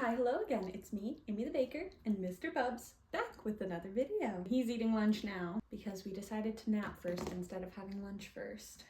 Hi, hello again. It's me, Amy the Baker, and Mr. Bubs back with another video. He's eating lunch now because we decided to nap first instead of having lunch first.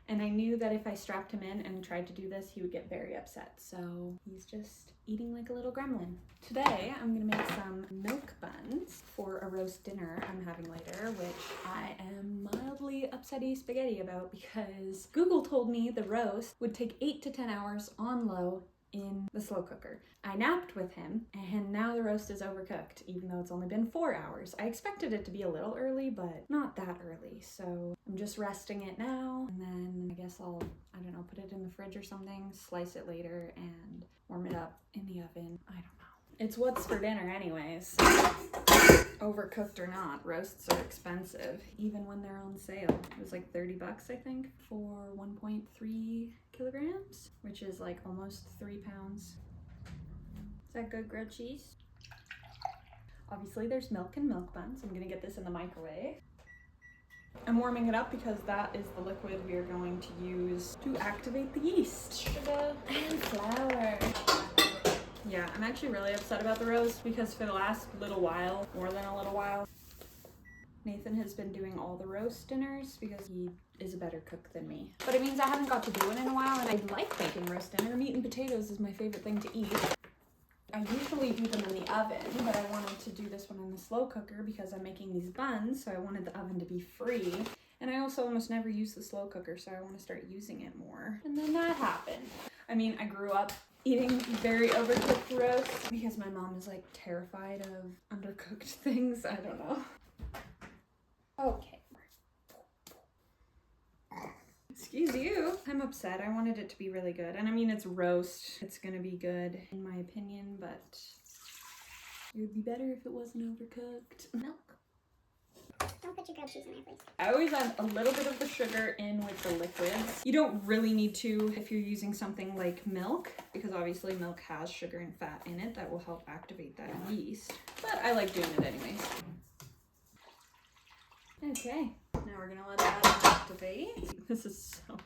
And I knew that if I strapped him in and tried to do this, he would get very upset. So he's just eating like a little gremlin. Today, I'm gonna make some milk buns for a roast dinner I'm having later, which I am mildly upsetty spaghetti about because Google told me the roast would take 8 to 10 hours on low in the slow cooker. I napped with him and now the roast is overcooked, even though it's only been 4 hours. I expected it to be a little early, but not that early. So I'm just resting it now, and then I guess I'll, I don't know, put it in the fridge or something, slice it later, and warm it up in the oven. I don't know. It's what's for dinner anyways. Overcooked or not, roasts are expensive, even when they're on sale. It was like 30 bucks, I think, for 1.3 kilograms, which is like almost 3 pounds. Is that good grilled cheese? Obviously there's milk and milk buns. I'm gonna get this in the microwave. I'm warming it up because that is the liquid we are going to use to activate the yeast. Sugar and flour. Yeah, I'm actually really upset about the roast because for the last little while, more than a little while, Nathan has been doing all the roast dinners because he is a better cook than me. But it means I haven't got to do it in a while, and I like making roast dinner. Meat and potatoes is my favorite thing to eat. I usually do them in the oven, but I wanted to do this one in the slow cooker because I'm making these buns, so I wanted the oven to be free. And I also almost never use the slow cooker, so I want to start using it more. And then that happened. I mean, I grew up eating very overcooked roast because my mom is like terrified of undercooked things. I don't know. Okay. Excuse you. I'm upset. I wanted it to be really good. And I mean, it's roast. It's gonna be good in my opinion, but it would be better if it wasn't overcooked. Milk. Don't put your grilled cheese in there, please. I always add a little bit of the sugar in with the liquids. You don't really need to if you're using something like milk, because obviously milk has sugar and fat in it that will help activate that yeast. But I like doing it anyways. Okay, now we're gonna let that activate. This is so...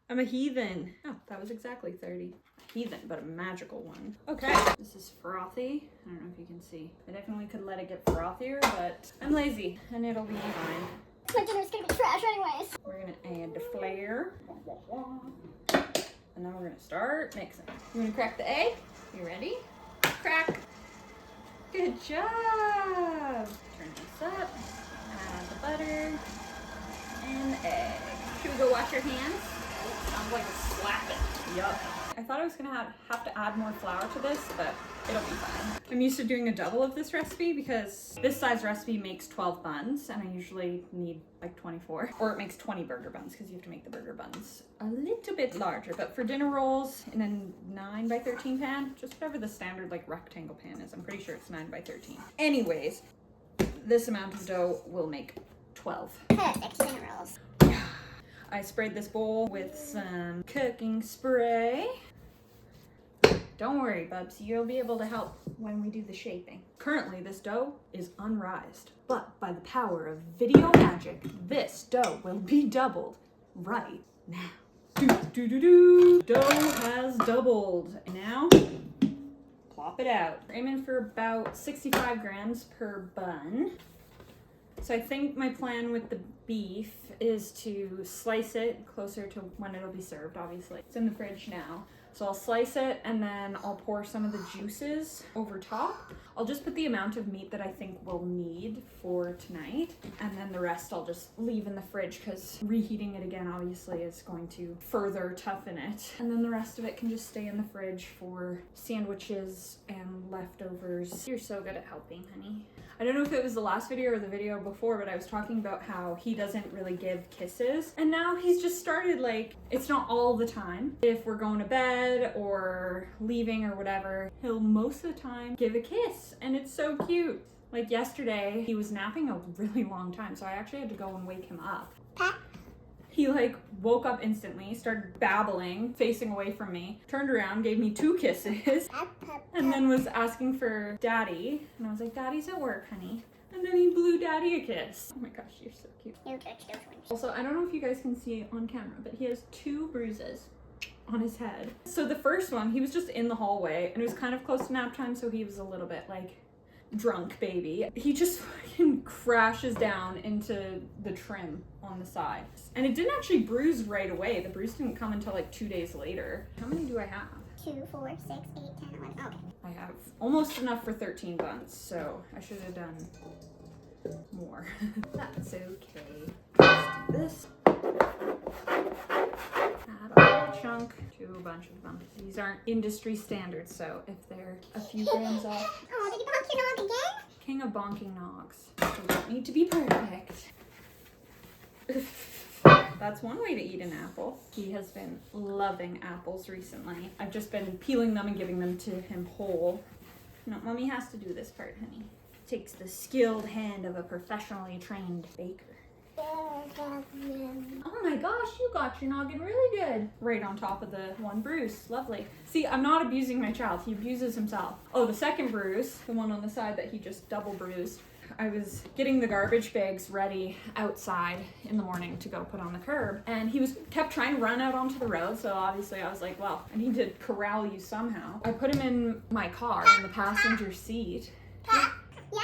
I'm a heathen. Oh, that was exactly 30. Heathen, but a magical one. Okay, this is frothy. I don't know if you can see. I definitely could let it get frothier, but I'm lazy and it'll be fine. My dinner's gonna be trash anyways. We're gonna add the flour. And then we're gonna start mixing. You wanna crack the egg? You ready? Crack. Good job. Turn this up. Add the butter and the egg. Should we go wash your hands? Sounds like a slapping. Yup. I thought I was gonna have to add more flour to this, but it'll be fine. I'm used to doing a double of this recipe because this size recipe makes 12 buns and I usually need like 24. Or it makes 20 burger buns because you have to make the burger buns a little bit larger. But for dinner rolls in a 9 by 13 pan, just whatever the standard like rectangle pan is, I'm pretty sure it's 9 by 13. Anyways, this amount of dough will make 12. Perfect dinner rolls. I sprayed this bowl with some cooking spray. Don't worry, Bubs, you'll be able to help when we do the shaping. Currently, this dough is unrised, but by the power of video magic, this dough will be doubled right now. Dough has doubled. And now, plop it out. We're aiming for about 65 grams per bun. So I think my plan with the beef is to slice it closer to when it'll be served, obviously. It's in the fridge now. So I'll slice it and then I'll pour some of the juices over top. I'll just put the amount of meat that I think we'll need for tonight. And then the rest I'll just leave in the fridge because reheating it again obviously is going to further toughen it. And then the rest of it can just stay in the fridge for sandwiches and leftovers. You're so good at helping, honey. I don't know if it was the last video or the video before, but I was talking about how he doesn't really give kisses. And now he's just started, like, it's not all the time. If we're going to bed or leaving or whatever, he'll most of the time give a kiss. And it's so cute. Like yesterday, he was napping a really long time, so I actually had to go and wake him up. Pat. He like woke up instantly, started babbling, facing away from me, turned around, gave me 2 kisses, and then was asking for daddy. And I was like, daddy's at work, honey. And then he blew daddy a kiss. Oh my gosh, you're so cute. You touch those ones. Also, I don't know if you guys can see on camera, but he has 2 bruises on his head. So the first one, he was just in the hallway and it was kind of close to nap time, so he was a little bit like drunk baby. He just fucking crashes down into the trim on the side. And it didn't actually bruise right away. The bruise didn't come until like 2 days later. How many do I have? 2, 4, 6, 8, 10, 11. Okay. I have almost enough for 13 buns, so I should have done more. That's okay. Let's do this. Add a little chunk to a bunch of them. These aren't industry standards, so if they're a few grams off. Oh, did you bonk your nog again? King of bonking nogs. They don't need to be perfect. That's one way to eat an apple. He has been loving apples recently. I've just been peeling them and giving them to him whole. No, mommy has to do this part, honey. Takes the skilled hand of a professionally trained baker. Oh my gosh, you got your noggin really good. Right on top of the one bruise. Lovely. See, I'm not abusing my child. He abuses himself. Oh, the second bruise, the one on the side that he just double bruised. I was getting the garbage bags ready outside in the morning to go put on the curb, and he kept trying to run out onto the road, so obviously I was like, well, I need to corral you somehow. I put him in my car in the passenger seat. Yeah,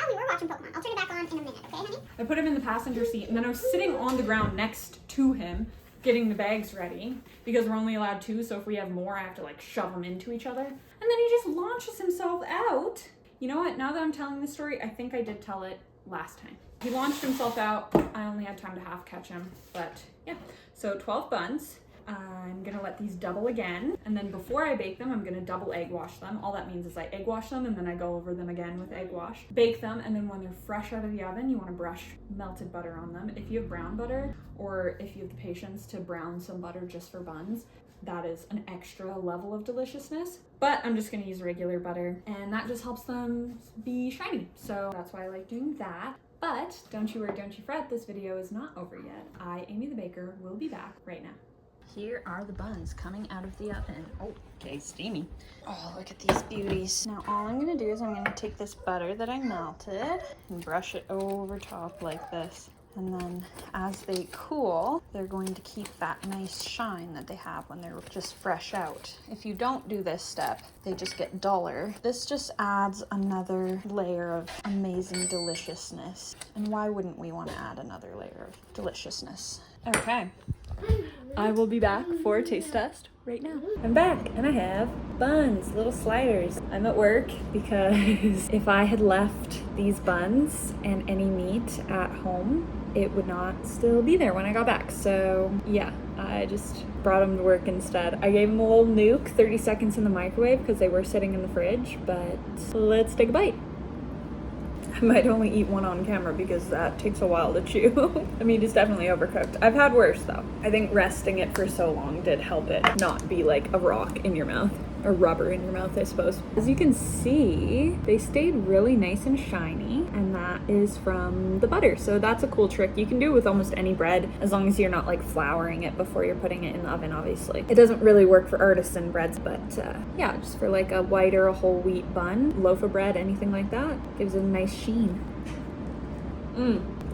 we were watching Pokemon. I'll turn it back on in a minute, okay, honey? I put him in the passenger seat, and then I was sitting on the ground next to him, getting the bags ready, because we're only allowed 2, so if we have more, I have to like shove them into each other. And then he just launches himself out. You know what, now that I'm telling this story, I think I did tell it last time. He launched himself out. I only had time to half catch him, but yeah. So 12 buns. I'm gonna let these double again, and then before I bake them, I'm gonna double egg wash them. All that means is I egg wash them and then I go over them again with egg wash. Bake them, and then when they're fresh out of the oven, you wanna brush melted butter on them. If you have brown butter, or if you have the patience to brown some butter just for buns, that is an extra level of deliciousness. But I'm just gonna use regular butter, and that just helps them be shiny. So that's why I like doing that. But don't you worry, don't you fret, this video is not over yet. I, Amy the Baker, will be back right now. Here are the buns coming out of the oven. Oh, okay, steamy. Oh, look at these beauties. Now all I'm gonna do is I'm gonna take this butter that I melted and brush it over top like this. And then as they cool, they're going to keep that nice shine that they have when they're just fresh out. If you don't do this step, they just get duller. This just adds another layer of amazing deliciousness. And why wouldn't we want to add another layer of deliciousness? Okay, I will be back for a taste test right now. I'm back and I have buns, little sliders. I'm at work because if I had left these buns and any meat at home, it would not still be there when I got back. So yeah, I just brought them to work instead. I gave them a little nuke, 30 seconds in the microwave because they were sitting in the fridge, but let's take a bite. I might only eat one on camera because that takes a while to chew. I mean, it's definitely overcooked. I've had worse though. I think resting it for so long did help it not be like a rock in your mouth. Or rubber in your mouth, I suppose. As you can see, they stayed really nice and shiny, and that is from the butter. So that's a cool trick. You can do it with almost any bread, as long as you're not like flouring it before you're putting it in the oven, obviously. It doesn't really work for artisan breads, but yeah, just for like a white or a whole wheat bun, loaf of bread, anything like that, gives it a nice sheen.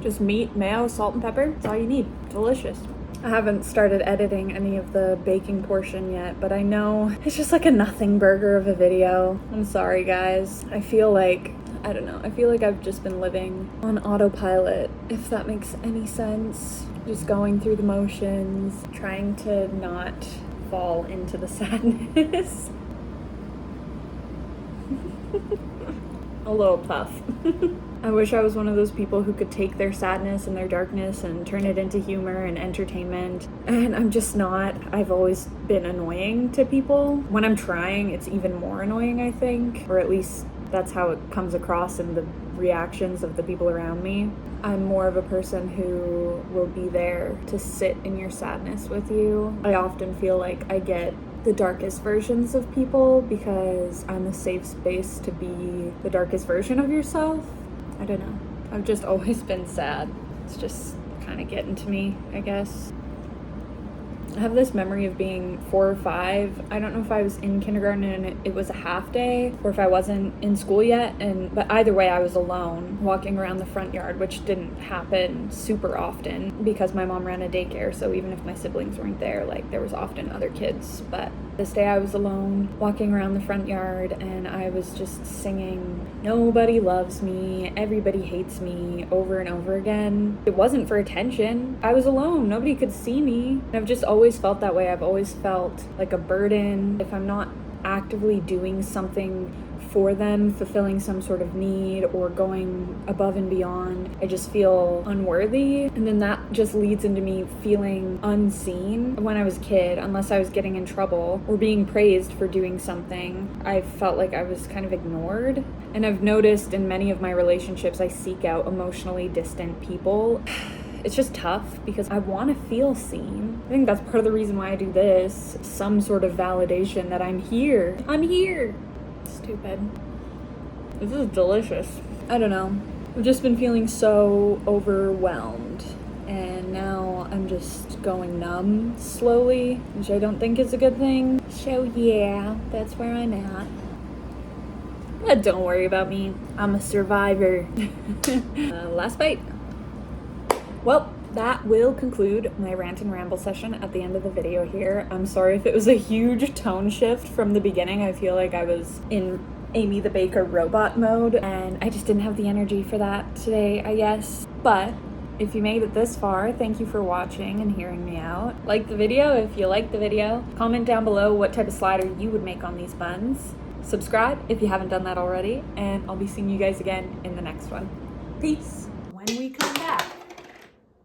Just meat, mayo, salt, and pepper. That's all you need. Delicious. I haven't started editing any of the baking portion yet, but I know it's just like a nothing burger of a video. I'm sorry, guys. I feel like I've just been living on autopilot, if that makes any sense. Just going through the motions, trying to not fall into the sadness. A little puff. I wish I was one of those people who could take their sadness and their darkness and turn it into humor and entertainment. And I'm just not. I've always been annoying to people. When I'm trying, it's even more annoying, I think. Or at least that's how it comes across in the reactions of the people around me. I'm more of a person who will be there to sit in your sadness with you. I often feel like I get the darkest versions of people because I'm a safe space to be the darkest version of yourself. I don't know. I've just always been sad. It's just kind of getting to me, I guess. I have this memory of being 4 or 5. I don't know if I was in kindergarten and it was a half day, or if I wasn't in school yet. But either way, I was alone walking around the front yard, which didn't happen super often because my mom ran a daycare. So even if my siblings weren't there, like there was often other kids. But this day I was alone walking around the front yard, and I was just singing "Nobody Loves Me, Everybody Hates Me" over and over again. It wasn't for attention. I was alone. Nobody could see me. And I've just always felt that way. I've always felt like a burden. If I'm not actively doing something for them, fulfilling some sort of need or going above and beyond, I just feel unworthy. And then that just leads into me feeling unseen. When I was a kid, unless I was getting in trouble or being praised for doing something, I felt like I was kind of ignored. And I've noticed in many of my relationships, I seek out emotionally distant people. It's just tough because I want to feel seen. I think that's part of the reason why I do this. Some sort of validation that I'm here. I'm here. Stupid. This is delicious. I don't know. I've just been feeling so overwhelmed. And now I'm just going numb slowly, which I don't think is a good thing. So yeah, that's where I'm at. But don't worry about me. I'm a survivor. Last bite. Well, that will conclude my rant and ramble session at the end of the video here. I'm sorry if it was a huge tone shift from the beginning. I feel like I was in Amy the Baker robot mode, and I just didn't have the energy for that today, I guess. But if you made it this far, thank you for watching and hearing me out. Like the video if you liked the video. Comment down below what type of slider you would make on these buns. Subscribe if you haven't done that already, and I'll be seeing you guys again in the next one. Peace!